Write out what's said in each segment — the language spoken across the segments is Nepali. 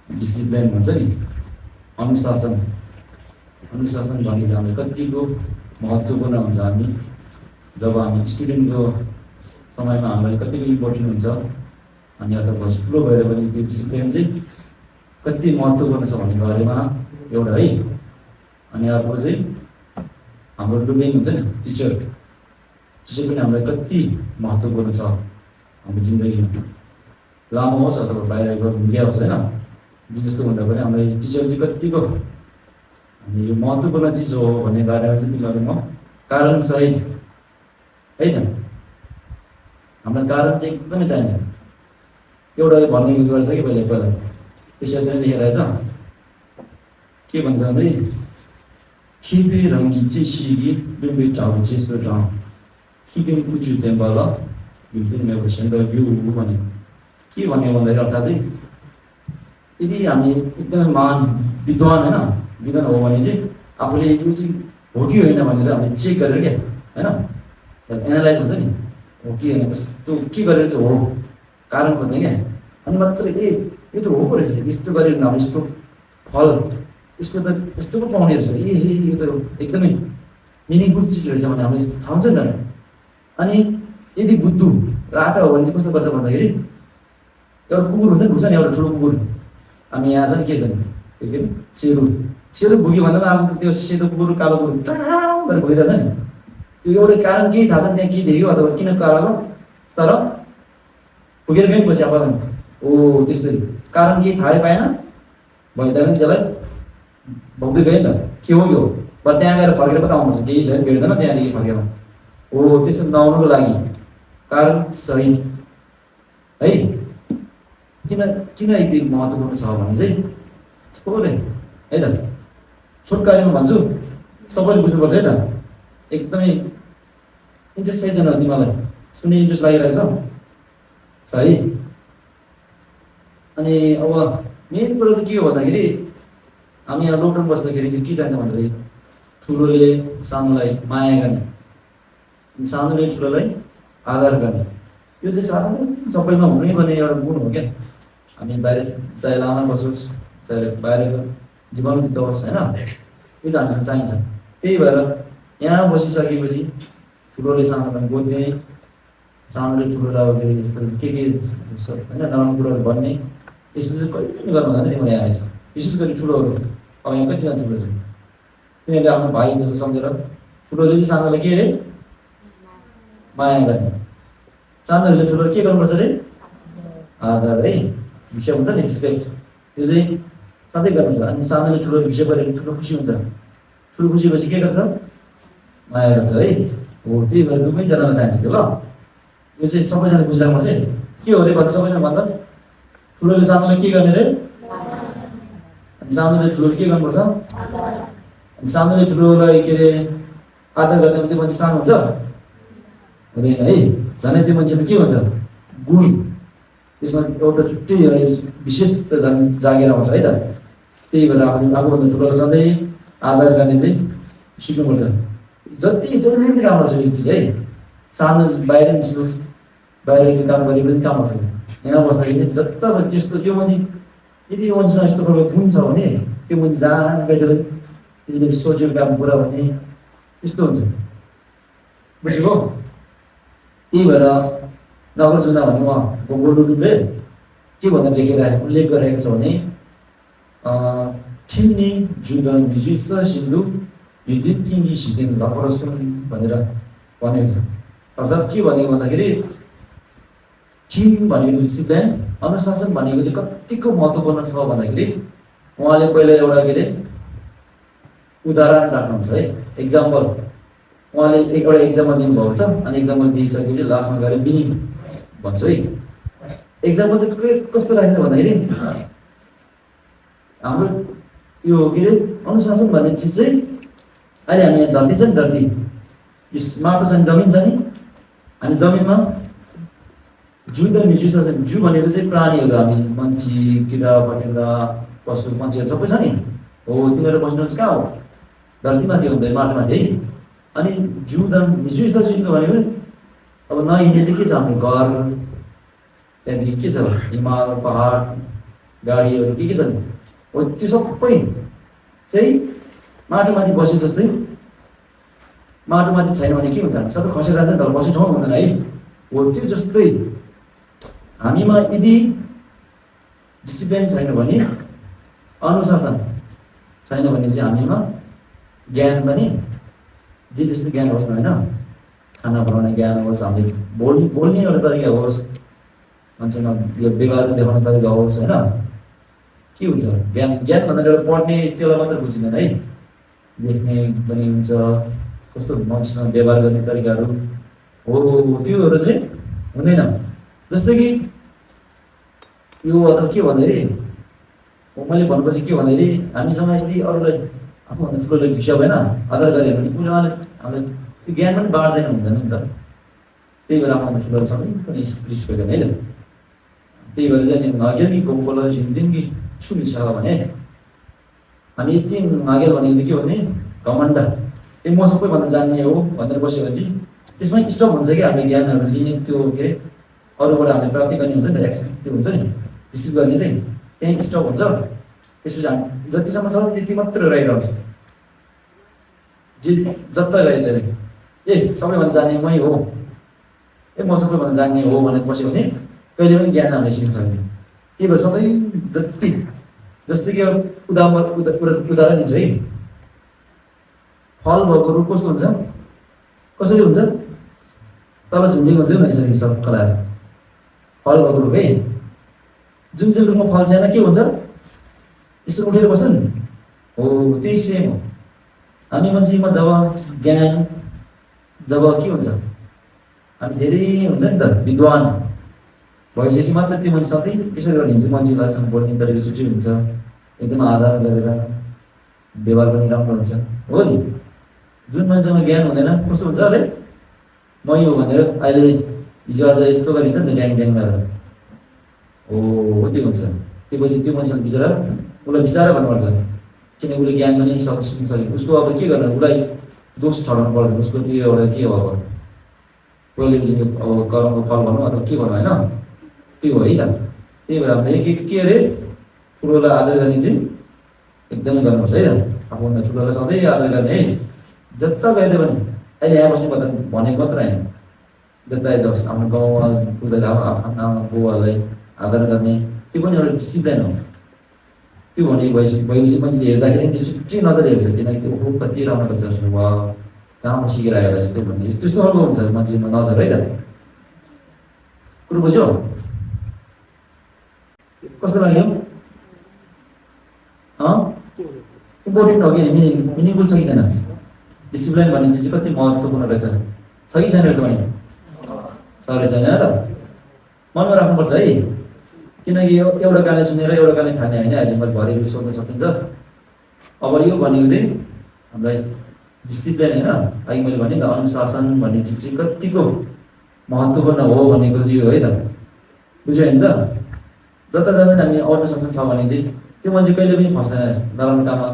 डिसिप्लिन भन्छ नि, अनुशासन भन्ने चाहिँ हामी कतिको महत्त्वपूर्ण हुन्छ। हामी जब हामी स्टुडेन्टको समयमा हामीलाई कतिको इम्पोर्टेन्ट हुन्छ, अनि अथवा ठुलो भएर पनि त्यो डिसिप्लिन चाहिँ कति महत्त्वपूर्ण छ भन्ने बारेमा एउटा है। अनि अर्को चाहिँ हाम्रो लुबेन हुन्छ नि, टिचर पनि हामीलाई कति महत्त्वपूर्ण छ हाम्रो जिन्दगीमा, लामो होस् अथवा बाहिर गएर होस् होइन, जे जस्तो भन्दा पनि हामीलाई टिचर चाहिँ कतिको अनि यो महत्त्वपूर्ण चिज हो भन्ने बारेमा चाहिँ तिमीहरू म कारण सहित है त, हामीलाई कारण चाहिँ एकदमै चाहिन्छ। एउटा भन्ने गर्छ कि पहिला त्यसरी नै लेखेर आएछ के भन्छ भने खिबे रङ्गी चिसिगी दुबे टाउ चिसो टाउ खिबे कुचु टेम्बल जुन मेरो सेन्ड भ्यू भने के भन्ने भन्दाखेरि अर्थ चाहिँ यदि हामी एकदमै महान विद्वान होइन, विद्वान हो भने चाहिँ आफूले यो चाहिँ हो कि होइन भनेर हामीले चेक गरेर क्या होइन, एनालाइज हुन्छ नि, हो कि होइन कस्तो के गरेर चाहिँ हो कारण खोज्ने क्या, अनि मात्र यो त हो पो रहेछ, यस्तो गरेर अब यस्तो फल यसको त यस्तो पो पाउने रहेछ, यो त एकदमै मिनिङफुल चिज रहेछ भने हामीले थाहा हुन्छ नि त। अनि यदि बुद्धु राटा हो भने चाहिँ कस्तो गर्छ भन्दाखेरि एउटा कुकुर हुन्छ नि, भन्छ नि एउटा ठुलो कुकुर, हामी यहाँ छ नि के छ नि त्यो के सेरु भुग्यो भन्दा पनि अब त्यो सेतो कुकुर कालो कुकुर भनेर भुगिरहेको छ नि, त्यो एउटा कारण केही थाहा छैन त्यहाँ के देख्यो अथवा किन कालो, तर पुगेर गयो पछि अब ओ त्यस्तै कारण केही थाहै पाएन भइदियो पनि त्यसलाई भोग्दै गयो नि त, के हो यो त्यहाँ गएर फर्केर पो त आउनुपर्छ, केही छैन भेट्दैन त्यहाँदेखि फर्केर हो त्यस्तो नआउनुको लागि कारण सहित है। किन यति महत्त्वपूर्ण छ भने चाहिँ थोरै है त, छोटकारीमा भन्छु सबैले बुझ्नुपर्छ है त, एकदमै इन्ट्रेस्ट चाहिँ छैन तिमीलाई सुन्ने इन्ट्रेस्ट लागिरहेको छ है। अनि अब मेन कुरो चाहिँ के हो भन्दाखेरि हामी यहाँ लकडाउन बस्दाखेरि चाहिँ के चाहिन्छ भन्दाखेरि ठुलोले सानोलाई माया गर्ने, सानोले ठुलोलाई आदर गर्ने, यो चाहिँ सानो सबैमा हुनै पर्ने एउटा गुण हो क्या। हामी बाहिर चाहे लामा बसोस् चाहे बाहिरको जीवन बिताओस् होइन, यो चाहिँ हामीसँग चाहिन्छ। त्यही भएर यहाँ बसिसकेपछि ठुलोले सानोलाई बोल्ने, सानोले ठुलोलाई यस्तो के होइन नराम्रो कुरोहरू भन्ने, यस्तो चाहिँ कहिले पनि गर्नु हुँदैन। तिमीले यहाँ आएछ विशेष गरी ठुलोहरू, अब यहाँ कतिजना ठुलो छ तिनीहरूले आफ्नो भाइ जस्तो सम्झेर ठुलोले चाहिँ सानोलाई के अरे माया गर्ने, सानोहरूले ठुलो के गर्नुपर्छ अरे आदर है, विषय हुन्छ नि रेस्पेक्ट, त्यो चाहिँ सधैँ गर्नुपर्छ। अनि सानोले ठुलो विषय गरेर ठुलो खुसी हुन्छ, ठुलो खुसी भएपछि के गर्छ माया गर्छ है। हो त्यही भएर दुवैजनालाई चाहिन्छ त्यो। ल यो चाहिँ सबैजना बुझिराख्नुपर्छ है, के हो अरे भन्दा सबैजना भन्दा ठुलोले सानोलाई के गर्ने अरे, अनि सानोले ठुलोले के गर्नुपर्छ, अनि सानोले ठुलोलाई के अरे आदर गर्ने त्यो मान्छे सानो हुन्छ हुँदैन है, झनै त्यो मान्छेमा के भन्छ गुण, त्यसमा एउटा छुट्टै विशेषता जागेर आउँछ है त। त्यही भएर आफूभन्दा ठुलोलाई सधैँ आदर गर्ने चाहिँ सिक्नुपर्छ, जतिले पनि काम गर्छ यो चिज है। सानो बाहिर निस्किनुहोस्, बाहिर काम गरे पनि काम गर्छ, यहाँ बस्दाखेरि जता त्यस्तो त्यो मान्छे यदि मान्छेसँग यस्तो प्रकारको गुण छ भने त्यो मान्छे जहाँ गएर त्यसले सोचेको काम पुरा भने त्यस्तो हुन्छ, बुझ्नुभयो। त्यही भएर नागार्जुन भन्ने उहाँ गोगोलुले के भनेर लेखिरहेको उल्लेख गरिरहेको छ भने ठिन्नी जुदन बिजु सिन्धु युद्ध किङ्गी सिद्धिन लपरसुन भनेर भनेको छ। अर्थात् के भनेको भन्दाखेरि टिम भनेको डिसिप्लिन, अनुशासन भनेको चाहिँ कतिको महत्त्वपूर्ण छ भन्दाखेरि उहाँले पहिला एउटा के अरे उदाहरण राख्नुहुन्छ है, एक्जाम्पल उहाँले एउटा एक्जाम्पल दिनुभएको छ। अनि एक्जाम्पल दिइसकेपछि लास्टमा गएर मिनिङ भन्छु है। एक्जाम्पल चाहिँ कस्तो राख्छ भन्दाखेरि हाम्रो यो के अरे अनुशासन भन्ने चिज चाहिँ अहिले हामी यहाँ धरती छ नि, धरती यो माटो छ नि, जमिन छ नि, अनि जमिनमा जू त मिजु छ, जू भनेको चाहिँ प्राणीहरू, हामी मान्छे किरा पटेरा पशु पन्छीहरू सबै छ नि, हो तिनीहरू बस्नु चाहिँ कहाँ हो धरतीमाथि हुँदैन माटोमाथि है। अनि जू द मिजु सिन्धु भनेको अब नहिँड्ने चाहिँ के छ हाम्रो घर, त्यहाँदेखि के छ हिमाल पहाड गाडीहरू के छन् हो त्यो सबै चाहिँ माटोमाथि बसे जस्तै माटोमाथि छैन भने के हुन्छ सबै खसेर जान्छ नि त बस्ने ठाउँ हुँदैन है हो त्यो जस्तै हामीमा यदि डिसिप्लिन छैन भने अनुशासन छैन भने चाहिँ हामीमा ज्ञान पनि जे जस्तो ज्ञान होस् न होइन खाना बनाउने ज्ञान होस् हामीले बोल्ने एउटा तरिका होस् मान्छेमा यो व्यवहार देखाउने तरिका होस् होइन के हुन्छ ज्ञान ज्ञान भन्दा एउटा पढ्ने त्यसलाई मात्र बुझिँदैन है लेख्ने पनि हुन्छ कस्तो मान्छेसँग व्यवहार गर्ने तरिकाहरू हो त्योहरू चाहिँ हुँदैन जस्तै कि यो अथवा के भन्दाखेरि मैले भनेपछि के भन्दाखेरि हामीसँग यदि अरूलाई आफूभन्दा ठुलोले विषय भएन आदर गऱ्यो भने उनीहरूले हामीलाई त्यो ज्ञान पनि बाँड्दैन हुँदैन नि त त्यही भएर आफूभन्दा ठुलोसँग पनि रिस्पेक्ट गर्ने है त त्यही भएर चाहिँ नगेल कि गोम्बोल झिम्दिम कि सुनि छ भने हामी यति नगेल भनेको चाहिँ के भने घमण्ड ए म सबैभन्दा जान्ने हो भनेर बस्यो भने चाहिँ त्यसमै स्टप हुन्छ कि हामीले ज्ञानहरू लिने त्यो के अरे अरूबाट हामीले प्राप्ति गर्ने हुन्छ नि त एक्सन त्यो हुन्छ नि रिसिभ गर्ने चाहिँ त्यहीँ स्टप हुन्छ त्यसपछि हामी जतिसम्म छ त्यति मात्र रहिरहन्छ जे जता गए त्यसले ए सबैभन्दा जान्ने मै हो ए म सबैभन्दा जान्ने हो भनेर बस्यो भने कहिले पनि ज्ञान हामीले सिक्न सक्दैन त्यही भएर सधैँ जति जस्तै कि उदाहरण दिन्छु है फल भएको रुख कस्तो हुन्छ कसरी हुन्छ तल झुन्डिएको हुन्छ नैसर्गिक सब कलाहरू फल भएको रुख है जुन चाहिँ रुखमा फल छैन के हुन्छ यसो उठेर बस्छ नि हो त्यही सेम हो हामी मान्छेमा जब ज्ञान जब के हुन्छ हामी धेरै हुन्छ नि त विद्वान भइसकेपछि मात्र त्यो मान्छे सधैँ यसरी गर्ने हुन्छ मान्छेसँग बोल्ने तरिका छुट्टै हुन्छ एकदम आदर गरेर व्यवहार पनि राम्रो हुन्छ हो नि जुन मान्छेसँग ज्ञान हुँदैन कस्तो हुन्छ अरे मै हो भनेर अहिले हिजो आज यस्तो गरिन्छ नि त ड्याङ ड्याङ गरेर हो त्यो हुन्छ त्यसपछि त्यो मान्छेले बिचरा उसलाई बिचारा भन्नुपर्छ किनकि उसले ज्ञान पनि सिक्न सक्यो उसको अब के गर्नु उसलाई दोष ठहराउनु पर्दैन उसको त्यो एउटा के हो अब कहिले अब कर्मको फल भनौँ अथवा के भनौँ होइन त्यो हो है त त्यही भएर हामीले के अरे ठुलोलाई आदर गर्ने चाहिँ एकदमै गर्नुपर्छ है त आफूभन्दा ठुलोलाई सधैँ आदर गर्ने है जता गइदियो भने अहिले यहाँ बस्ने भनेको मात्र होइन जता जाओस् आफ्नो गाउँमा पुग्दा आफ्नो आमा बुवालाई आदर गर्ने त्यो पनि एउटा डिसिप्लिन हो त्यो भने भएपछि मान्छेले हेर्दाखेरि त्यो छुट्टै नजर हेर्छ किनकि त्यो ओहो कति राम्रो बच्चा वा कहाँमा सिकेर आएर यस्तो भन्ने त्यस्तो खालको हुन्छ मान्छेमा नजर है त कुरो बुझ्यो कस्तो लाग्यो इम्पोर्टेन्ट हो कि मिनिङफुल छ कि छैन डिसिप्लिन भन्ने चिज चाहिँ कति महत्त्वपूर्ण रहेछ छ कि छैन रहेछ भने सर छैन त मनमा राख्नुपर्छ है किनकि एउटा गाना सुनेर एउटा गाना खाने होइन अहिले मैले भरे सोध्न सकिन्छ अब यो भनेको चाहिँ हामीलाई डिसिप्लिन होइन अघि मैले भने नि त अनुशासन भन्ने चिज चाहिँ कतिको महत्त्वपूर्ण हो भनेको चाहिँ यो है त बुझ्यो होइन त जता जाँदा हामी अनुशासन छ भने चाहिँ त्यो मान्छे कहिले पनि फस्दैन नराम्रो काममा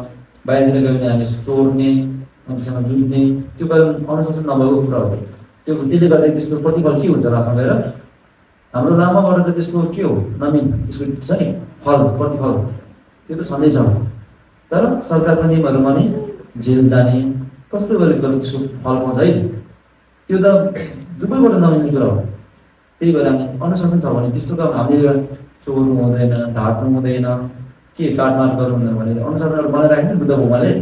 बाहिरतिर गयो भने हामी चोर्ने मान्छेसँग जुझ्ने त्यो कारण अनुशासन नभएको कुरा हो त्यसले गर्दा त्यसको प्रतिफल के हुन्छ लास्टमा गएर हाम्रो लामाबाट त त्यसको के हो नमिन त्यसको छ नि फल प्रतिफल त्यो त छँदैछ तर सरकारको नियमहरूमा नि जेल जाने कस्तो गरेको त्यसको फल पाउँछ है त्यो त दुवैबाट नमिल्ने कुरा हो त्यही भएर हामी अनुशासन छ भने त्यस्तो काम हामीले चोर्नु हुँदैन ढाट्नु हुँदैन के काटमाट गर्नु हुँदैन भनेर अनुशासनहरू बनाइराखेको छ बुद्ध भगवानले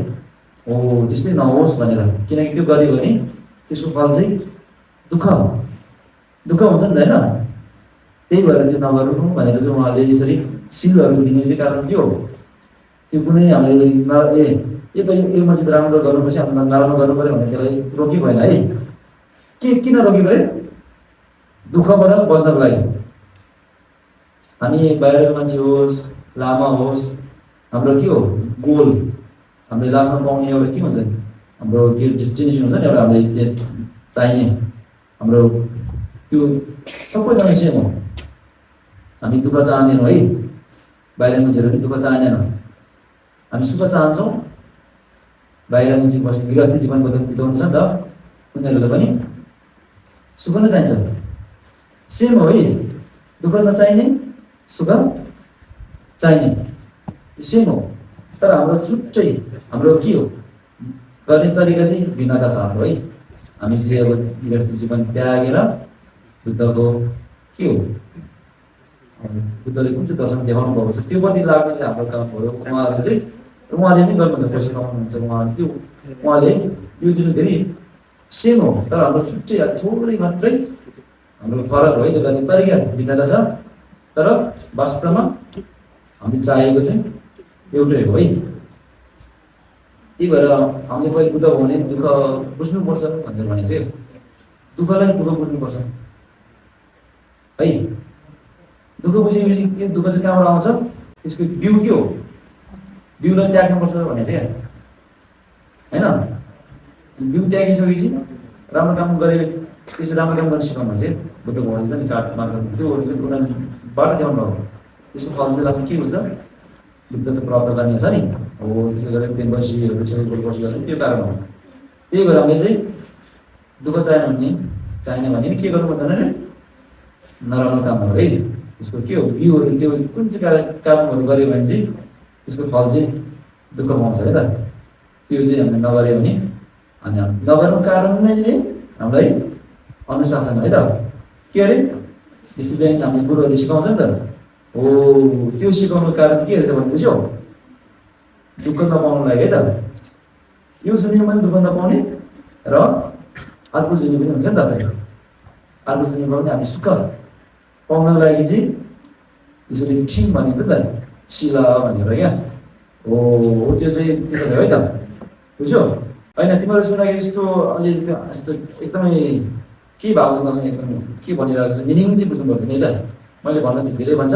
हो त्यस्तै नहोस् भनेर किनकि त्यो गऱ्यो भने त्यसको फल चाहिँ दुःख हुन्छ नि त होइन त्यही भएर त्यो नगर्नु भनेर चाहिँ उहाँले यसरी सिलहरू दिने चाहिँ कारण के हो त्यो कुनै हामीले यो त यो मान्छे त राम्रो गर्नुपर्छ आफ्नो नराम्रो गर्नु पऱ्यो भने त्यसलाई रोकी भएन है किन रोकी भयो दुःखबाट बच्नको लागि हामी बाहिरको मान्छे होस् लामा होस् हाम्रो के हो गोल हामीले लास्टमा पाउने एउटा के भन्छ हाम्रो के डेस्टिनेसन हुन्छ नि एउटा हामीले चाहिने हाम्रो त्यो सबैजना सेम हो हामी दुःख चाहँदैनौँ है बाहिर मान्छेहरू पनि दुःख चाहँदैन हामी सुख चाहन्छौँ बाहिर मान्छे बस्ने गृहस्थी जीवन बिताउनु छ नि त उनीहरूलाई पनि सुख नै चाहिन्छ सेम हो है दुःख नचाहिने सुख चाहिने सेम हो। तर हाम्रो छुट्टै हाम्रो के हो गर्ने तरिका चाहिँ भिन्नता छ हाम्रो है। हामी चाहिँ अब गृहस्थ जीवन त्यागेर बुद्धको के हो बुद्धले कुन चाहिँ दर्शन देखाउनु भएको छ त्यो पनि लाग्ने चाहिँ हाम्रो काम हो। उहाँहरू चाहिँ उहाँले नै गर्नुहुन्छ, पैसा कमाउनुहुन्छ उहाँले, त्यो उहाँले यो दिनु धेरै सेम हो। तर हाम्रो छुट्टै थोरै मात्रै हाम्रो फरक हो है, त्यो गर्ने तरिका भिन्नता छ। तर वास्तवमा हामी चाहेको चाहिँ एउटै हो है। त्यही भएर हामीले पहिले बुद्ध हो भने दुःख बुझ्नुपर्छ भनेर भने चाहिँ दुःखलाई दुःख बुझ्नुपर्छ है। दुःख बुझेपछि यो दुःख चाहिँ कहाँबाट आउँछ, त्यसको बिउ के हो, बिउलाई त्याग्नुपर्छ भने चाहिँ होइन। बिउ त्यागिसकेपछि राम्रो काम गरे, त्यसो राम्रो काम गर्न सिकाउनु चाहिँ बुद्ध भगवान्ले चाहिँ काठ मार्ग त्यो उनीहरूले बाटो देखाउनु भएको, त्यसको फल चाहिँ लास्टमा के हुन्छ, बुद्ध त प्राप्त गर्ने छ नि हो। त्यसो गरेर त्यो बसीहरू छेउपछि गर्ने त्यो कारण हो। त्यही भएर हामीले चाहिँ दुःख चाहिने भने नि के गर्नु पर्दैन अरे नराम्रो कामहरू है। त्यसको के हो बिउहरू, त्यो कुन चाहिँ कामहरू गऱ्यो भने चाहिँ त्यसको फल चाहिँ दुःख पाउँछ है त। त्यो चाहिँ हामीले नगऱ्यो भने अनि नगर्नु कारणले हामीलाई अनुशासन है त के अरे डिसिप्लिन हाम्रो गुरुहरूले सिकाउँछ नि त हो। त्यो सिकाउनुको कारण चाहिँ के रहेछ भने बुझ्यो, दुःख नपाउनुलाई है त। यो जुनीमा पनि दुःख नपाउने र अर्को जुनी पनि हुन्छ नि तपाईँ, अर्को जुनीमा पनि हामी सुख पाउनको लागि चाहिँ यसरी ठिम भनिन्छ नि त, शिला भनेर क्या हो। त्यो चाहिँ त्यसो भयो है त, बुझ्यो होइन। तिमीहरू सुनाएको यस्तो अलिअलि त्यो यस्तो एकदमै के भएको छ नसुने, एकदम के भनिरहेको छ मिनिङ चाहिँ बुझ्नुपर्छ नि त। मैले भन्न त धेरै भन्छ,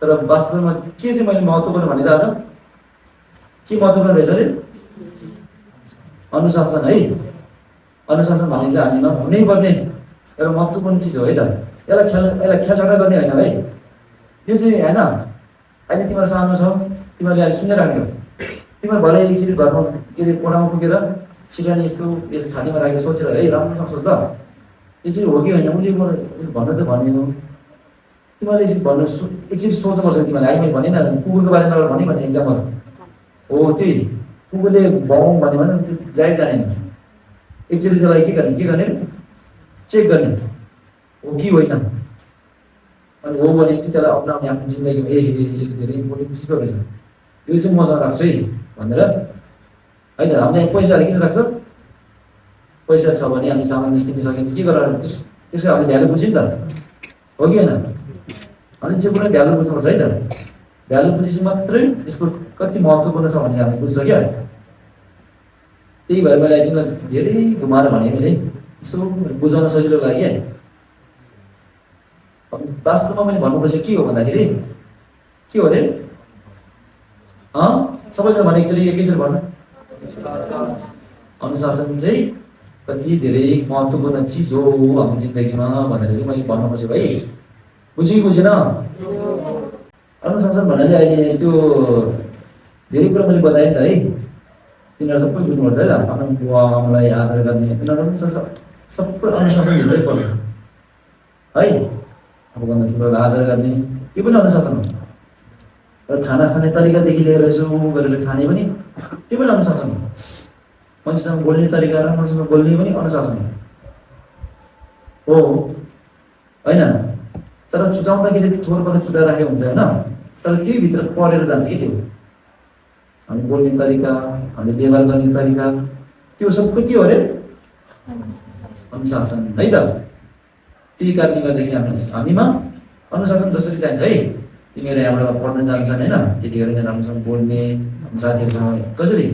तर वास्तवमा के चाहिँ मैले महत्त्वपूर्ण भने थाहा छ, के महत्त्वपूर्ण रहेछ अरे अनुशासन है। अनुशासन भने चाहिँ हामीमा हुनैपर्ने एउटा महत्त्वपूर्ण चिज हो है त। यसलाई ख्यालछाडा गर्ने होइन है। यो चाहिँ होइन अहिले तिमीहरू सानो छौ, तिमीहरूले अहिले सुनिराख्ने हो। तिमीहरू भरे एकचोटि घरमा के अरे कोठामा पुगेर सिरानी यस्तो यस्तो छातीमा राखेर सोचेर है राम्रोसँग सोच ल, यो चाहिँ हो कि होइन। उसले मलाई भन्नु त भन्यो, तिमीहरूले एकचोटि भन्नु एकचोटि सोच्नुपर्छ। तिमीहरूले अहिले मैले भनेन कुकुरको बारेमा भन्यो भने इक्जाम्पल हो, त्यही कुकुरले भाउ भन्यो भने त्यो जाहिर जानेन। एकचोटि त्यसलाई के गर्ने चेक गर्ने हो कि होइन। अनि हो भने चाहिँ त्यसलाई अप्नाउने आफ्नो जिन्दगीमा ए धेरै इम्पोर्टेन्ट चिज रहेछ, यो चाहिँ मसँग राख्छु है भनेर होइन। हामीले पैसाहरू किन राख्छ, पैसा छ भने हामी सामान किन्न सकिन्छ, के गरेर त्यसको हामीले भ्यालु बुझ्यो नि त हो कि होइन। अनि चाहिँ कुनै भ्यालु बुझ्नुपर्छ है त। भ्यालु बुझेपछि मात्रै यसको कति महत्त्वपूर्ण छ भने हामी बुझ्छ क्या। त्यही भएर मैले तिमीलाई धेरै घुमाएर भने मैले यस्तो बुझाउन सजिलो लाग्यो क्या। वास्तवमा मैले भन्नु खोजेको के हो भन्दाखेरि के हो अरे सबैजना भने एकैचोटि भन्नु, अनुशासन चाहिँ कति धेरै महत्त्वपूर्ण चिज हो हाम्रो जिन्दगीमा भनेर चाहिँ मैले भन्नु खोजेको है। बुझ्यो कि बुझेन? अनुशासन भन्नाले अहिले त्यो धेरै कुरा मैले बताएँ नि त है। तिनीहरू सबै बुझ्नुपर्छ है त। आफ्नो बुवा आमालाई आदर गर्ने तिनीहरू पनि सबै अनुशासनभित्रै पर्छ है। आफूभन्दा ठुलोलाई आदर गर्ने त्यो पनि अनुशासन हो। र खाना खाने तरिकादेखि लिएर यसो गरेर खाने पनि त्यो पनि अनुशासन हो। मान्छेसँग बोल्ने तरिका र मान्छेसँग बोल्ने पनि अनुशासन हो होइन। तर छुटाउँदाखेरि थोर पनि छुटाएर राखेको हुन्छ होइन, तर त्यही भित्र परेर जान्छ कि त्यो हामी बोल्ने तरिका, हामीले व्यवहार गर्ने तरिका, त्यो सबै के हो अरे अनुशासन है त। त्यही कारणले गर्दाखेरि हामीमा अनुशासन जसरी चाहिन्छ है। तिमीहरू यहाँबाट पढ्न जान्छन् होइन, त्यतिखेर नै राम्रोसँग बोल्ने, साथीहरूसँग कसरी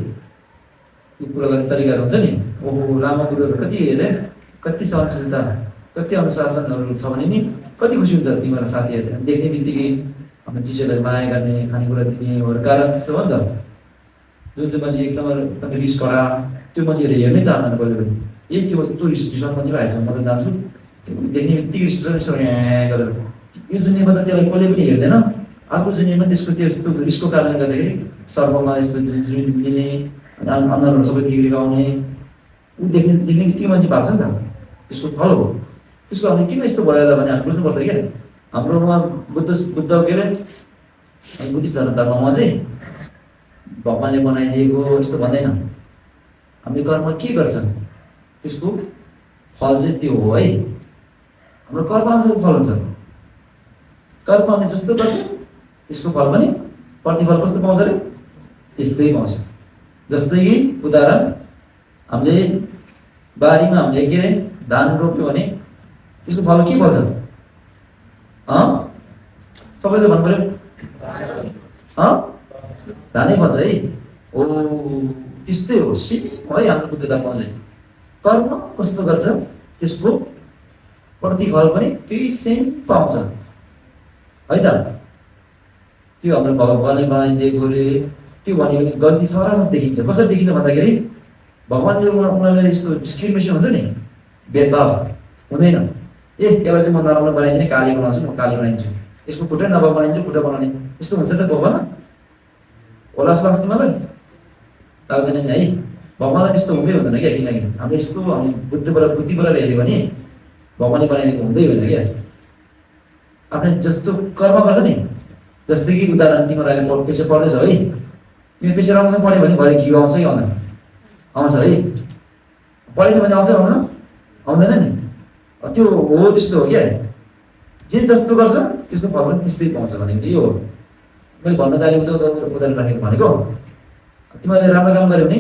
त्यो कुरा गर्ने तरिकाहरू हुन्छ नि। ओहो लामो कुरोहरू कति हेरे कति सहनशीलता कति अनुशासनहरू छ भने नि कति खुसी हुन्छ तिमीहरू साथीहरू देख्ने बित्तिकै। हाम्रो टिचरलाई माया गर्ने, खानेकुरा दिनेहरू कारण त्यस्तो हो नि त। जुन चाहिँ मान्छे एकदमै रिस कडा त्यो मान्छेहरू हेर्नै चाहँदैन कहिले पनि। यही त्यो रिसाउने मान्छे आएछ म त जान्छु, त्यो देख्ने बित्तिकै रिस गरेर यो जुनियामा त त्यसलाई कसले पनि हेर्दैन। अर्को जुनियामा त्यसको त्यो रिसको कारणले गर्दाखेरि सर्वमा यस्तो जुन दिने अनुहारहरू सबै बिग्रेको आउने ऊ देख्ने बित्तिकै मान्छे भएको छ नि त, त्यसको फल हो। त्यसको हामीले किन यस्तो भयो होला भने हामी बुझ्नुपर्छ क्या। हाम्रोमा बुद्ध के अरे अनि बुद्धिस्ट धर्ममा चाहिँ भगवान्ले बनाइदिएको यस्तो भन्दैन। हामीले कर्म के गर्छ त्यसको फल चाहिँ त्यो हो है। हाम्रो कर्म अनुसार फल हुन्छ। कर्म हामीले जस्तो गर्छ त्यसको फल पनि प्रतिफल कस्तो पाउँछ अरे त्यस्तै पाउँछ। जस्तै कि उदाहरण हामीले बारीमा हामीले के अरे धान रोप्यो भने त्यसको फल के फल्छ? सबैले भन्नु पर्यो धानै फल्छ है। ओ त्यस्तै हो सेम है हाम्रो बुद्ध धर्ममा चाहिँ कर्म कस्तो गर्छ त्यसको प्रतिफल पनि त्यही सेम पाउँछ है त। त्यो हाम्रो भगवान्ले बनाइदिएकोले त्यो भन्यो भने गल्ती सरासर देखिन्छ। कसरी देखिन्छ भन्दाखेरि भगवान्ले उनीहरूले यस्तो डिस्क्रिमिनेसन हुन्छ नि, भेदभाव हुँदैन। यसलाई चाहिँ म नराम्रो बनाइदिने काली बनाउँछु, म काली बनाइदिन्छु, यसको खुट्टै नभए बनाइदिन्छु खुट्टा बनाउने, यस्तो हुन्छ त भगवान्? होला जस्तो लाग्छ तिमीलाई? लाग्दैन नि है। भगवान्लाई त्यस्तो हुँदै हुँदैन क्या। किनकि हामीले यस्तो हामी बुद्धिबाट हेऱ्यो भने भगवान्ले बनाइदिएको हुँदै होइन क्या। आफूले जस्तो कर्म गर्छ नि, जस्तै कि उदाहरण तिम्रो अहिले पेसा पढ्दैछ है, तिमी पेसा राम्रोसँग पढ्यो भने भरे घिउ आउँछ कि आउँदैन? आउँछ है। पढ्यो भने आउँछ आउँदैन? आउँदैन नि। त्यो हो, त्यस्तो हो क्या। जे जस्तो गर्छ त्यसको फल पनि त्यस्तै पाउँछ भनेको यो हो। मैले भन्न थालेको उदाहरण राखेको भनेको तिमीले राम्रो काम गर्यो भने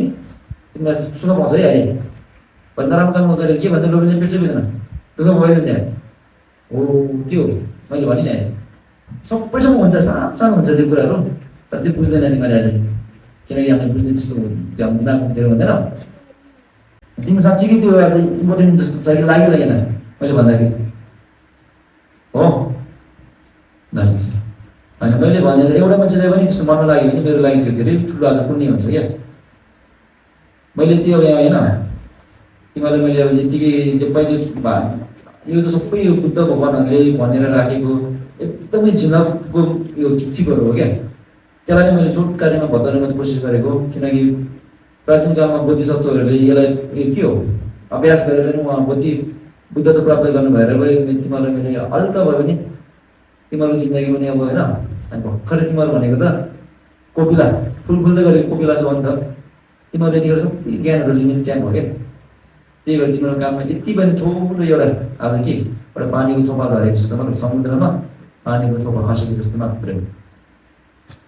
तिमीलाई सुख पाउँछ है अहिले। भन्दा राम्रो काम गर्यो के भन्छ? लोभीले पेट चाहिँ बुझ्दैन, दुःख भयो त्यहाँ हो। त्यो मैले भनि नि सबैसँग हुन्छ, सानो सानो हुन्छ त्यो कुराहरू, तर त्यो बुझ्दैन तिमीले अहिले। किनकि हामीले बुझ्ने त्यस्तो ध्यान दिएर भन्दैन। तिम्रो साँच्चीकै त्यो आज इम्पोर्टेन्ट जस्तो छ कि लाग्यो लागेन मैले भन्दाखेरि हो? ठिक छ होइन। मैले भनेर एउटा मान्छेलाई पनि त्यस्तो मनमा लाग्यो भने मेरो लागि त्यो धेरै ठुलो आज पुण्य हुन्छ क्या। मैले त्यो होइन तिमीलाई मैले अब यत्तिकै जे पाइदियो यो त सबै यो बुद्ध भगवान्हरूले भनेर राखेको एकदमै झिङ्गाको यो किसिमहरू हो क्या। त्यसलाई नै मैले छोट कार्यमा भत्ताउने मात्रै कोसिस गरेको। किनकि प्राचीन कालमा बोधिसत्वहरूले यसलाई के हो अभ्यास गरेर नै उहाँ बुद्धत्व प्राप्त गर्नु भएर गयो। तिमीहरूलाई मैले हल्का भयो भने तिमीहरूको जिन्दगी पनि अब होइन, अनि भर्खरै तिमीहरू भनेको त कोपिला फुल्दै गरेको कोपिला छ भने त तिमीहरूले यतिखेर सबै ज्ञानहरू लिने टाइम हो क्या। त्यही भएर तिम्रो काममा यति पनि थोरै एउटा आज के एउटा पानीको थोपा झरेको जस्तो मात्र, समुद्रमा पानीको थोपा खसेको जस्तो मात्रै।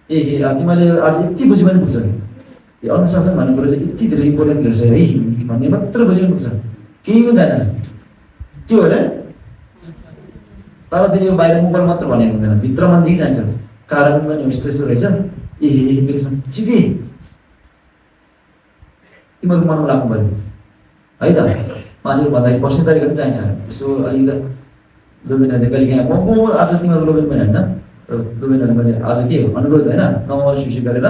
तिमीले आज यति बुझ्यो भने पुग्छ। यो अनुशासन भन्ने कुरा चाहिँ यति धेरै इम्पोर्टेन्ट रहेछ है भन्ने मात्र बुझ्यो भने पुग्छ, केही पनि जाँदैन। के हो अरे तर फेरि यो बाहिर मुखबाट मात्र भनेको हुँदैन, भित्र मनदेखि चाहिन्छ। कारण पनि यस्तो यस्तो रहेछ मेरो साँच्चीकै तिमीहरू मनमा लाग्नु पऱ्यो है त। मान्छेहरू भन्दाखेरि बस्ने तरिका पनि चाहिन्छ। यसो अलिकति लोभेनहरूले कहिले काहीँ म आज तिमीहरू लोभेन पनि होइन, लोभेनहरू मैले आज के हो अनुरोध होइन नम्बर सुसी गरेर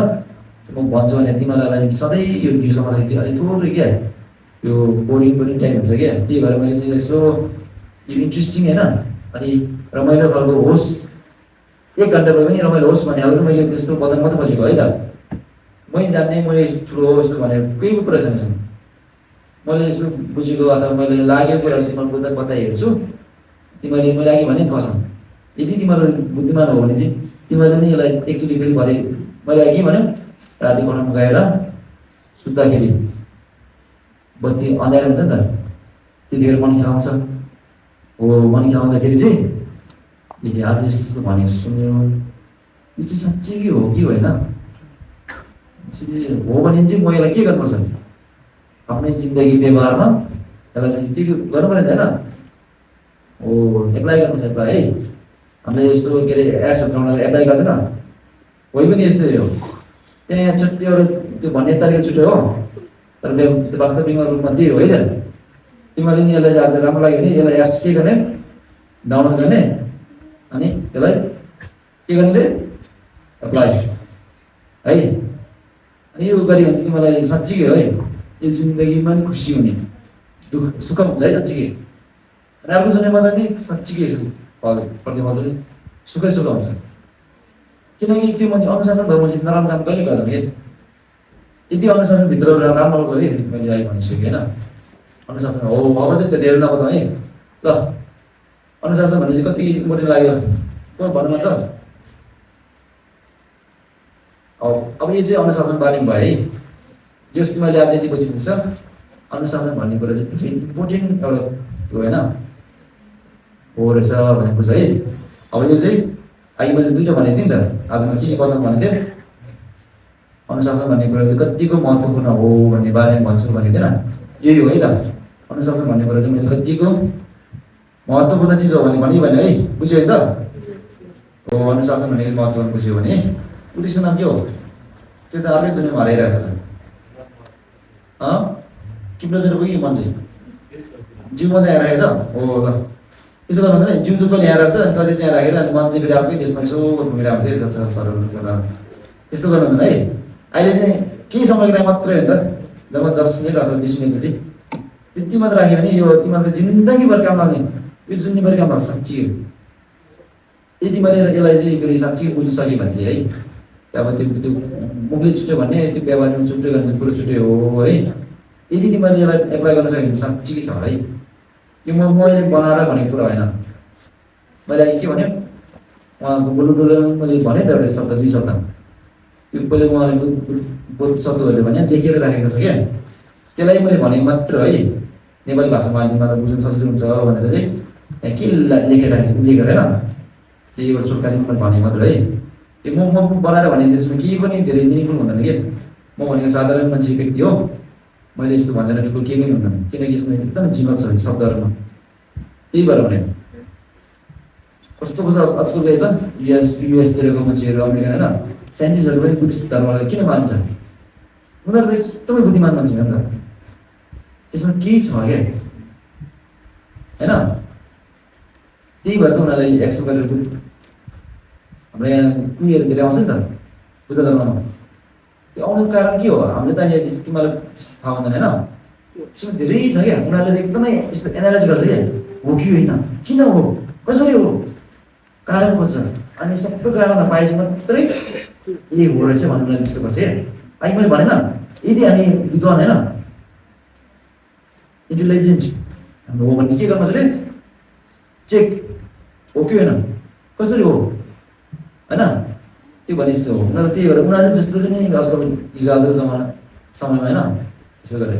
म भन्छु भने तिमीहरूलाई सधैँ यो घिउसम्म चाहिँ अलिक थोरै क्या यो बोरिङ पनि टाइम हुन्छ क्या। त्यही भएर मैले चाहिँ यसो यो इन्ट्रेस्टिङ होइन अनि रमाइलो खालको होस्, 1 घन्टा भए पनि रमाइलो होस् भन्ने खालको चाहिँ मैले त्यस्तो बदन मात्रै खोजेको है त। मै जान्ने म ठुलो हो यस्तो भनेर केही कुरा छैन। मैले यस्तो बुझेको अथवा मैले लागेको कुराहरू तिमीहरू बताइ हेर्छु। तिमीहरूले मैले लागि भने थाहा छ। यदि तिमीहरू बुद्धिमान हो भने चाहिँ तिमीहरूले नि यसलाई एकचोटि फेरि भरे मैले के भन्यो राति कोठामा गएर सुत्दाखेरि बत्ती अँध्यारो हुन्छ नि त, त्यतिखेर मन खेलाउँछ हो। मन खेलाउँदाखेरि चाहिँ आज यस्तो भनेको सुन्यो, यो चाहिँ साँच्चै हो कि होइन हो भने चाहिँ म यसलाई के गर्नुपर्छ आफ्नै जिन्दगी व्यवहारमा यसलाई चाहिँ त्यो गर्नु पर्दैन हो। एप्लाई गर्नुपर्छ एप्लाई है। हामीले यस्तो के अरे एप्सहरू चलाउनलाई एप्लाई गर्दैन कोही पनि यस्तै हो। त्यहाँ छुट्टै एउटा त्यो भन्ने तरिका छुट्टै हो, तर वास्तविकमा रूपमा त्यही हो है। तिमीहरूले नि यसलाई आज राम्रो लाग्यो भने यसलाई एप्स के गर्ने डाउनलोड गर्ने अनि त्यसलाई के गर्ने एप्लाई है। अनि यो गऱ्यो भने चाहिँ तिमीलाई साँच्चीकै है यो जिन्दगीमा पनि खुसी हुने दुःख सुख हुन्छ है साँच्चीकै। राम्रो सुनेमा त नि साँच्चीकै प्रतिबद्ध चाहिँ सुखै सुख हुन्छ। किनकि त्यो मान्छे अनुशासन भयो मान्छे नराम्रो काम कहिले गर्दैन कि। यदि अनुशासनभित्र राम्रो गयो है मैले अहिले भनिसकेँ होइन। अनुशासन हो अब चाहिँ त्यो धेरै नबताउँ है ल। अनुशासन भन्ने चाहिँ कति इम्पोर्टेन्ट लाग्यो को भन्नुमा छ? अब यो चाहिँ अनुशासन बारेमा भयो है। जस तिमीले आज यति बुझ्नु छ अनुशासन भन्ने कुरा चाहिँ इम्पोर्टेन्ट एउटा त्यो होइन हो रहेछ भन्ने बुझ है। अब यो चाहिँ अघि मैले दुईवटा भनेको थिएँ नि त, आज म के कथा भनेको थिएँ, अनुशासन भन्ने कुरा चाहिँ कतिको महत्त्वपूर्ण हो भन्ने बारेमा भन्छु भनेको थिएन। यही हो है त, अनुशासन भन्ने कुरा चाहिँ मैले कतिको महत्त्वपूर्ण चिज हो भने है, बुझ्यो है त। हो अनुशासन भनेको चाहिँ महत्त्वपूर्ण बुझ्यो भने उद्देश्य नाम के हो, त्यो त अर्कै दुनियाँमा हराइरहेको छ। किप्लोतिर गयो मान्छे जिउमा त यहाँ राखेको छ हो ल, त्यसो गर्नु हुँदैन। जिउ चुप्पो यहाँ राख्छ अनि शरीर चाहिँ राखेर अनि मान्छे फेरि अर्कै देशमा यसो घुमिरहेको छ सरल त्यस्तो गर्नु हुँदैन है। अहिले चाहिँ केही समयको लागि मात्रै हो नि त, जब 10 मिनट अथवा 20 मिनट जति त्यति मात्र राख्यो भने यो तिमीहरूको जिन्दगीभर काम लाग्ने, यो जिन्दगीभर काम लाग्छ साँच्ची। यदि मैले यसलाई चाहिँ साँच्ची बुझ्नु सकेँ भने चाहिँ है, अब त्यो मुखले छुट्यो भने त्यो व्यवहारमा छुट्यो भने कुरो छुट्यो हो है। यदि तिमीले यसलाई एप्लाई गर्न सक्यो भने साँच्ची छ है। यो मैले बनाएर भनेको कुरा होइन। मैले के भन्यो उहाँको बोल्नु मैले भने त एउटा शब्द 2 शब्द त्यो पहिले उहाँले बोध शब्दहरूले भने लेखेर राखेको छ क्या, त्यसलाई मैले भनेको मात्र है। नेपाली भाषामा अहिले मलाई बुझ्नु सजिलो हुन्छ भनेर चाहिँ के लेखेर राखेको छु लेखेर होइन, त्यही एउटा छोटकारीमा मैले भनेको मात्र है। त्यो म बनाएर भने त्यसमा केही पनि धेरै मिनिङफुल हुँदैन कि, म भनेको साधारण मान्छे व्यक्ति हो, मैले यस्तो भन्दैन ठुलो केही पनि हुँदैन, किनकि यसमा एकदम जीवक छ शब्दहरूमा। त्यही भएर भने कस्तो कस्तो आजकल त युएसतिरको मान्छेहरू अमेरिका होइन साइन्टिस्टहरू पनि बुद्धिस्ट धर्मलाई किन मान्छ, उनीहरू त एकदमै बुद्धिमान मान्छे हो नि त, त्यसमा केही छ क्या होइन। त्यही भएर त उनीहरूलाई एक्सेप्ट गरेर हाम्रो यहाँ उयोहरू धेरै आउँछ नि त बुद्ध धर्ममा। त्यो आउनुको कारण के हो, हामीले त यहाँ तिमीलाई थाहा हुँदैन होइन, त्यसमा धेरै छ क्या। उनीहरूले एकदमै यस्तो एनालाइज गर्छ क्या, हो कि होइन, किन हो, कसरी हो, कारण खोज्छ अनि सबै कारण पाएपछि मात्रै ए हो रहेछ भन्नु उनीहरूले त्यस्तो गर्छ क्या। अहिले मैले भनेन यदि हामी विद्वान होइन इन्टेलिजेन्ट हाम्रो हो भने के गर्नु पर्छ अरे, चेक हो कि होइन, कसरी हो होइन, त्यो भने जस्तो हो। उनीहरू त्यही भएर उनीहरूले जस्तो नै आजकल हिजो आज समयमा होइन त्यसो गरेर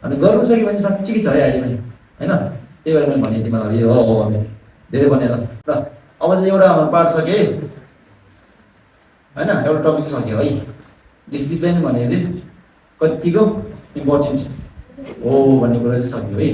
अनि गर्नु सक्यो भने साँच्चै छ है अहिले पनि होइन। त्यही भएर मैले भने तिमीलाई यो हो अब धेरै भनेर ल। अब चाहिँ एउटा पाठ सक्यो है होइन, एउटा टपिक सक्यो है। डिसिप्लिन भनेको चाहिँ कतिको इम्पोर्टेन्ट हो भन्ने कुरा चाहिँ सक्यो है।